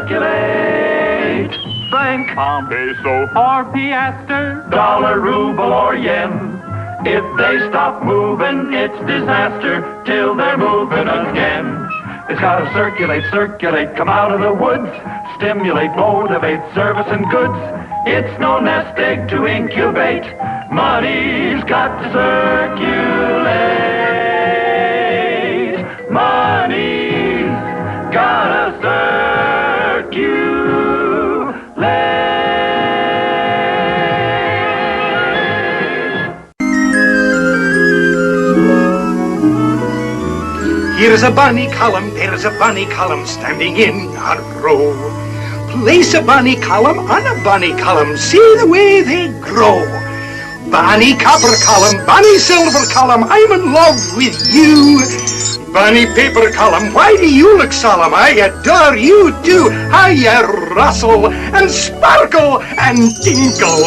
circulate. Franc, pound, peso, or piaster, dollar, ruble, or yen. If they stop moving, it's disaster till they're moving again. It's gotta circulate, circulate, come out of the woods, stimulate, motivate, service and goods. It's no nest egg to incubate. Money's got to circulate. Money's gotta circulate. Here's a bonny column, there's a bonny column standing in a row. Place a bonny column on a bonny column, see the way they grow. Bonny copper column, bonny silver column, I'm in love with you. Bonny paper column, why do you look solemn? I adore you too. How you rustle and sparkle and tinkle.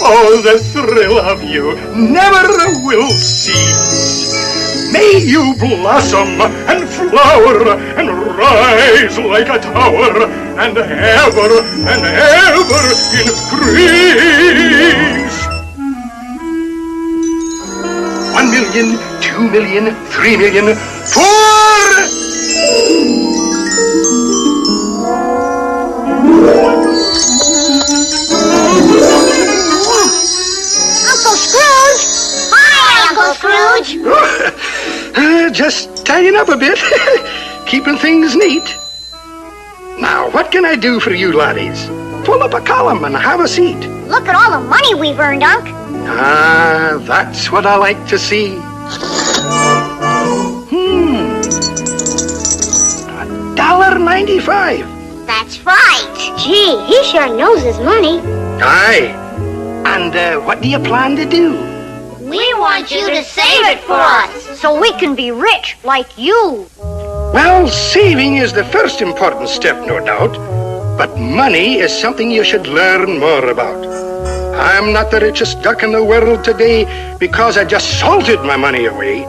Oh, the thrill of you never will cease. May you blossom and flower and rise like a tower and ever increase. 1 million, 2 million, 3 million, 4! Uncle Scrooge! Hi, Uncle Scrooge! Just tidying up a bit, keeping things neat. Now, what can I do for you laddies? Pull up a column and have a seat. Look at all the money we've earned, Unc. Ah, that's what I like to see. $1.95. That's right. Gee, he sure knows his money. Aye. And what do you plan to do? We want you to save it for us, so we can be rich like you. Well, saving is the first important step, no doubt. But money is something you should learn more about. I'm not the richest duck in the world today because I just salted my money away.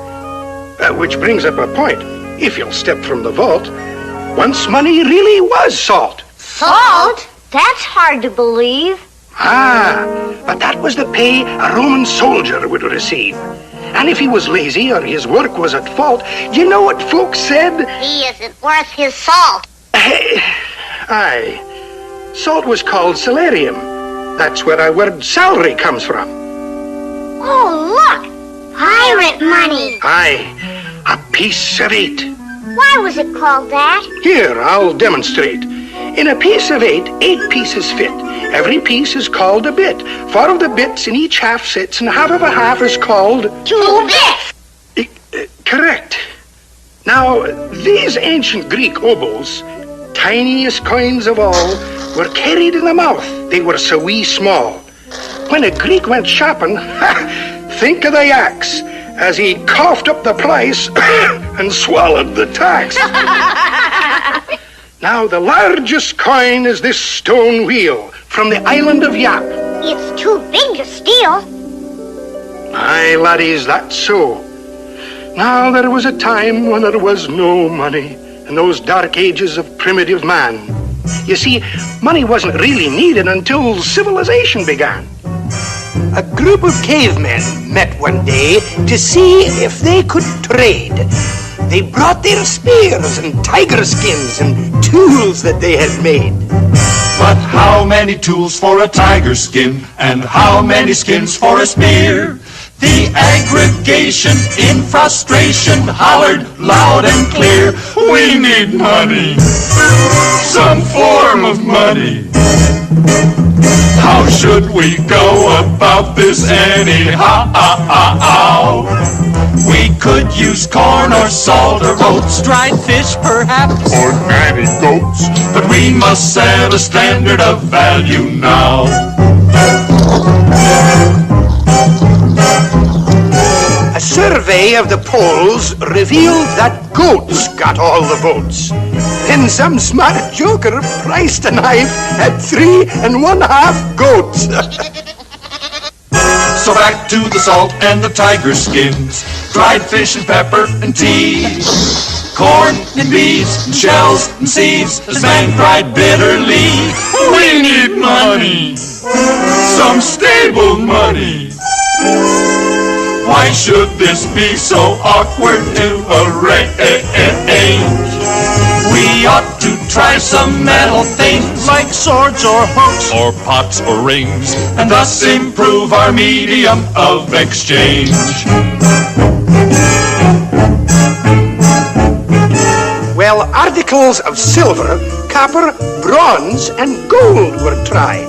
Which brings up a point. If you'll step from the vault, once money really was salt. Salt? That's hard to believe. Ah, but that was the pay a Roman soldier would receive. And if he was lazy or his work was at fault, you know what folks said? He isn't worth his salt. Aye. Salt was called salarium. That's where our word salary comes from. Oh, look! Pirate money. Aye, a piece of 8. Why was it called that? Here, I'll demonstrate. In a piece of 8, 8 pieces fit. Every piece is called a bit. 4 of the bits in each half sits, and half of a half is called 2 bits. Correct. Now, these ancient Greek obols, tiniest coins of all, were carried in the mouth. They were so wee small. When a Greek went shopping, think of the axe, as he coughed up the price and swallowed the tax. Now, the largest coin is this stone wheel from the island of Yap. It's too big to steal. Aye, laddies, that's so. Now, there was a time when there was no money in those dark ages of primitive man. You see, money wasn't really needed until civilization began. A group of cavemen met one day to see if they could trade. They brought their spears and tiger skins and tools that they had made. But how many tools for a tiger skin, and how many skins for a spear? The aggregation in frustration hollered loud and clear, we need money, some form of money. How should we go about this anyhow? We could use corn or salt or oats, dried fish perhaps, or nanny goats, but we must set a standard of value now. A survey of the polls revealed that goats got all the votes. Then some smart joker priced a knife at 3 1/2 goats. So back to the salt and the tiger skins, dried fish and pepper and tea. corn and beans and shells and seeds. This man cried bitterly, we need money, some stable money. Why should this be so awkward to arrange? We ought to try some metal things like swords or hooks or pots or rings, and thus improve our medium of exchange. Well, articles of silver, copper, bronze, and gold were tried.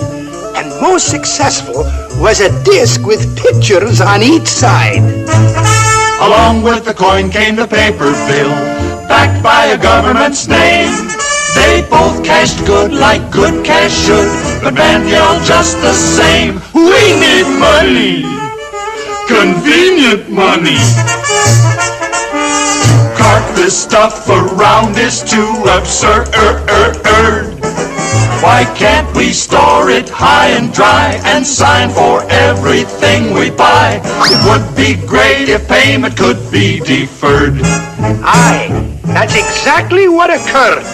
And most successful was a disc with pictures on each side. Along with the coin came the paper bill, backed by a government's name. They both cashed good like good cash should, but man yelled just the same, we need money, convenient money. Cart this stuff around is too absurd. Why can't we store it high and dry and sign for everything we buy? It would be great if payment could be deferred. Aye, that's exactly what occurred.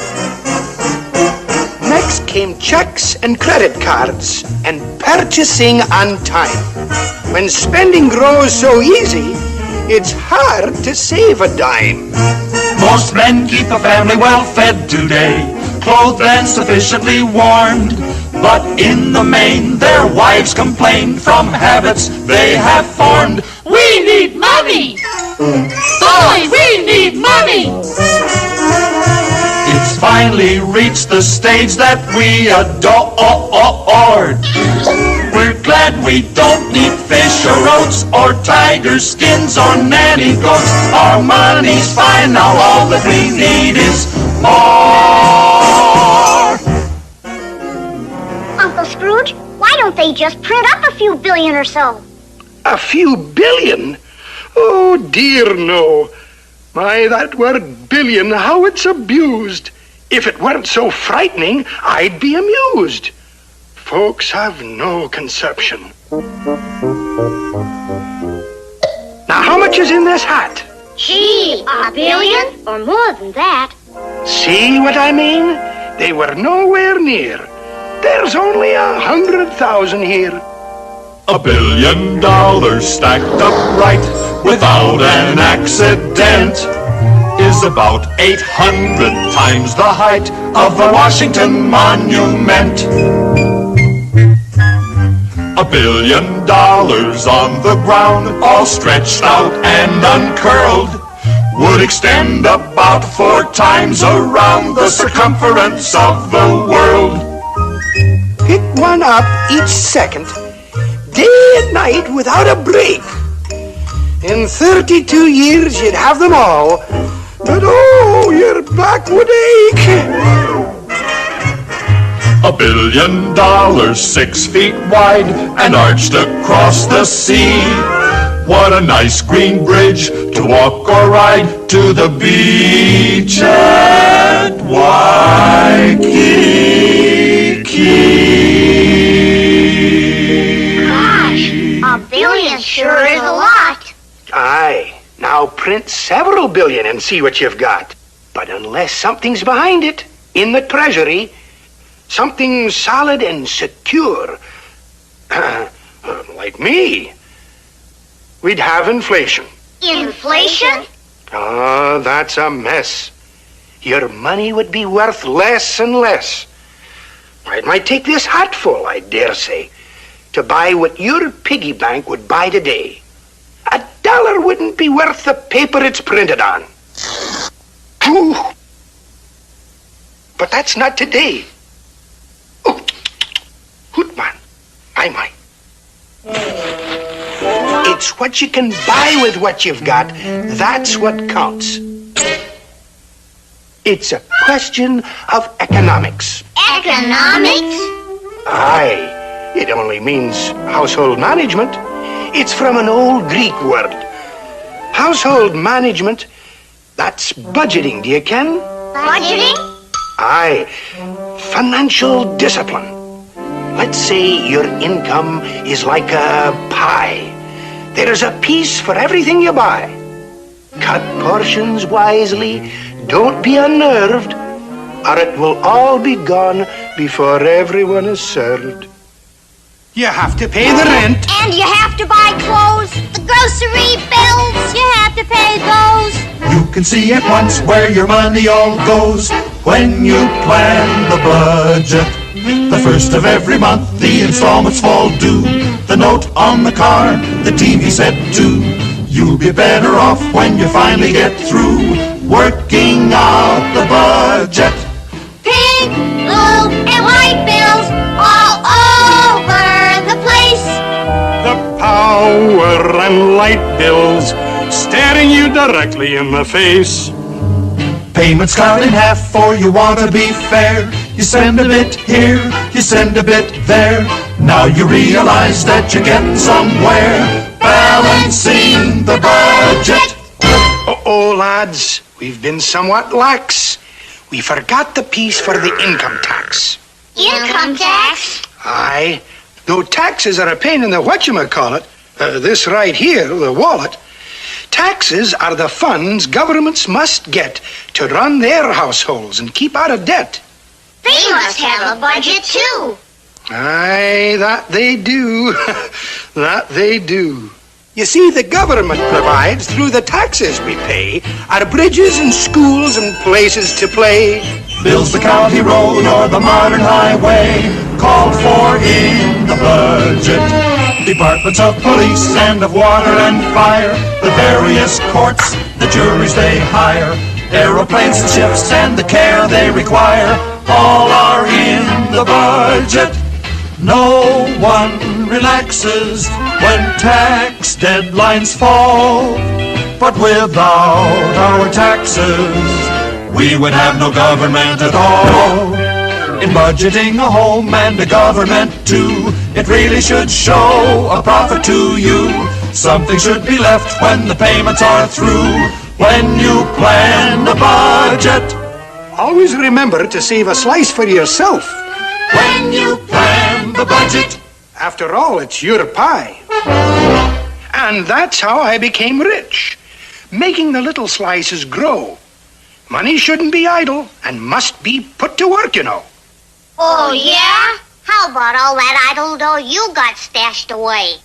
Next came checks and credit cards and purchasing on time. When spending grows so easy, it's hard to save a dime. Most men keep a family well fed today, clothed and sufficiently warmed. But in the main, their wives complain from habits they have formed. We need money! Boy, we need money! It's finally reached the stage that we adored. We're glad we don't need fish or oats or tiger skins or nanny goats. Our money's fine now, all that we need is more. Uncle Scrooge, why don't they just print up a few billion or so? A few billion? Oh, dear, no. My, that word billion, how it's abused. If it weren't so frightening, I'd be amused. Folks have no conception. Now, how much is in this hat? Gee, a billion? Or more than that. See what I mean? They were nowhere near. There's only 100,000 here. $1 billion stacked upright without an accident is about 800 times the height of the Washington Monument. $1 billion on the ground, all stretched out and uncurled, would extend about 4 times around the circumference of the world. Pick one up each second, day and night without a break. In 32 years you'd have them all, but oh, your back would ache. $1 billion, 6 feet wide and arched across the sea. What a nice green bridge to walk or ride to the beach at Waikiki. Gosh, $1 billion sure is a lot. Aye, now print several billion and see what you've got. But unless something's behind it, in the treasury, something solid and secure, like me, we'd have inflation. Inflation? Ah, that's a mess. Your money would be worth less and less. It might take this hatful, I dare say, to buy what your piggy bank would buy today. $1 wouldn't be worth the paper it's printed on. Ooh. But that's not today. Oh, Hootman, my. It's what you can buy with what you've got. That's what counts. It's a question of economics. Economics? Aye, it only means household management. It's from an old Greek word. Household management, that's budgeting, do you ken? Budgeting? Aye, financial discipline. Let's say your income is like a pie. There's a piece for everything you buy. Cut portions wisely, Don't be unnerved, or it will all be gone before everyone is served. You have to pay the rent. And you have to buy clothes, the grocery bills, you have to pay those. You can see at once where your money all goes when you plan the budget. The first of every month, the installments fall due. The note on the car, the TV set too. You'll be better off when you finally get through working out the budget. Pink, blue, and white bills all over the place. The power and light bills staring you directly in the face. Payments cut in half, for you want to be fair. You send a bit here, you send a bit there. Now you realize that you're getting somewhere, balancing the budget. Oh, lads, we've been somewhat lax. We forgot the piece for the income tax. Income tax? Aye, though taxes are a pain in the whatchamacallit, this right here, the wallet, taxes are the funds governments must get to run their households and keep out of debt. They must have a budget, too. Aye, that they do. That they do. You see, the government provides, through the taxes we pay, our bridges and schools and places to play. Builds the county road or the modern highway, called for in the budget. Departments of police and of water and fire, the various courts, the juries they hire, aeroplanes and ships and the care they require, all are in the budget. No one relaxes when tax deadlines fall, but without our taxes, we would have no government at all. In budgeting a home and a government too, it really should show a profit to you. Something should be left when the payments are through, when you plan a budget. Always remember to save a slice for yourself. When you plan the budget. After all, it's your pie. And that's how I became rich, making the little slices grow. Money shouldn't be idle and must be put to work, you know. Oh, yeah? How about all that idle dough you got stashed away?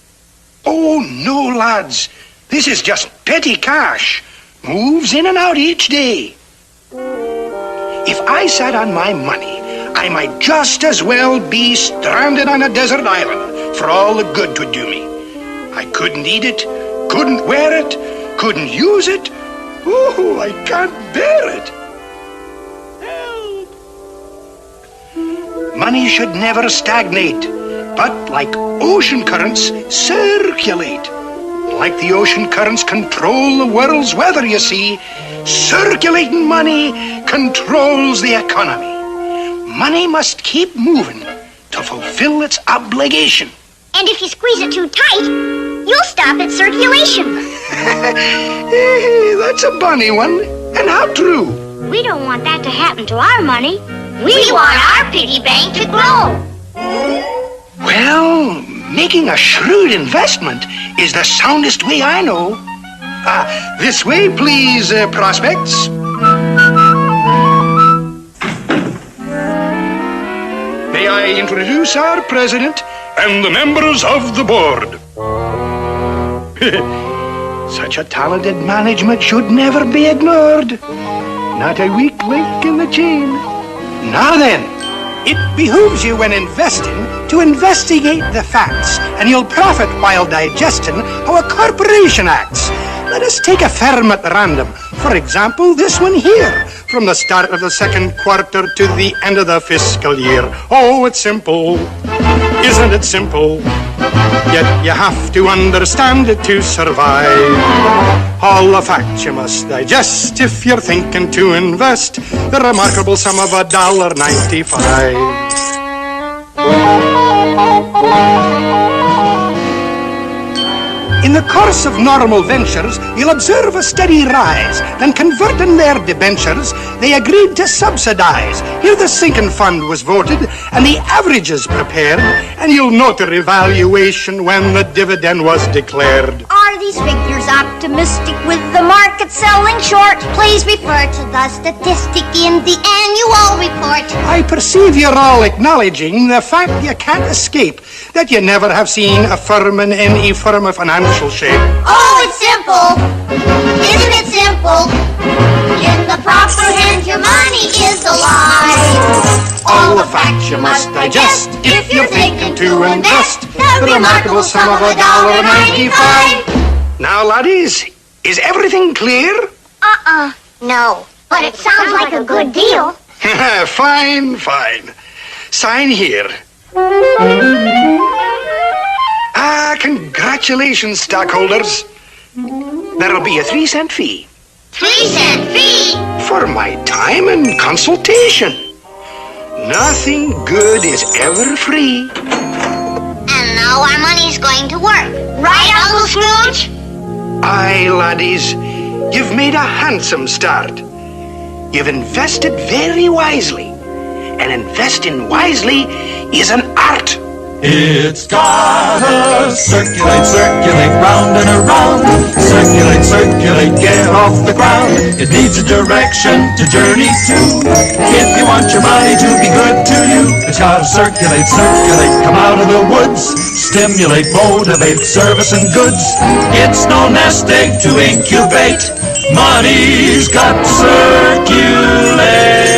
Oh, no, lads. This is just petty cash. Moves in and out each day. If I sat on my money, I might just as well be stranded on a desert island for all the good 'twould do me. I couldn't eat it, couldn't wear it, couldn't use it. Oh, I can't bear it. Help! Money should never stagnate, but like ocean currents, circulate. Like the ocean currents control the world's weather, you see, circulating money controls the economy. Money must keep moving to fulfill its obligation. And if you squeeze it too tight, you'll stop its circulation. That's a bunny one. And how true? We don't want that to happen to our money. We want our piggy bank to grow. Well, making a shrewd investment is the soundest way I know. This way, please, prospects. May I introduce our president and the members of the board. Such a talented management should never be ignored. Not a weak link in the chain. Now then, it behooves you when investing to investigate the facts, and you'll profit while digesting how a corporation acts. Let us take a firm at random. For example, this one here, from the start of the second quarter to the end of the fiscal year. Oh, it's simple. Isn't it simple? Yet you have to understand it to survive. All the facts you must digest if you're thinking to invest the remarkable sum of $1.95. In the course of normal ventures, you'll observe a steady rise. Then converting their debentures, they agreed to subsidize. Here the sinking fund was voted, and the averages prepared, and you'll note the revaluation when the dividend was declared. Our Are these figures optimistic with the market selling short? Please refer to the statistic in the annual report. I perceive you're all acknowledging the fact you can't escape that you never have seen a firm in any firm of financial shape. Oh, it's simple. Isn't it simple? In the proper hands, your money is alive. All the facts you must digest if you're thinking to invest the remarkable sum of $1.95. Now, laddies, is everything clear? No. But it sounds like a good deal. Fine, fine. Sign here. Congratulations, stockholders. There'll be a 3-cent fee. 3-cent fee? For my time and consultation. Nothing good is ever free. And now our money's going to work. Right, Uncle Scrooge? Aye, laddies, you've made a handsome start. You've invested very wisely. And investing wisely is an art. It's gotta circulate, circulate, round and around. Circulate, circulate, get off the ground. It needs a direction to journey to. If you want your money to be good to you, it's gotta circulate, circulate, come out of the woods. Stimulate, motivate, service and goods. It's no nest egg to incubate. Money's got to circulate.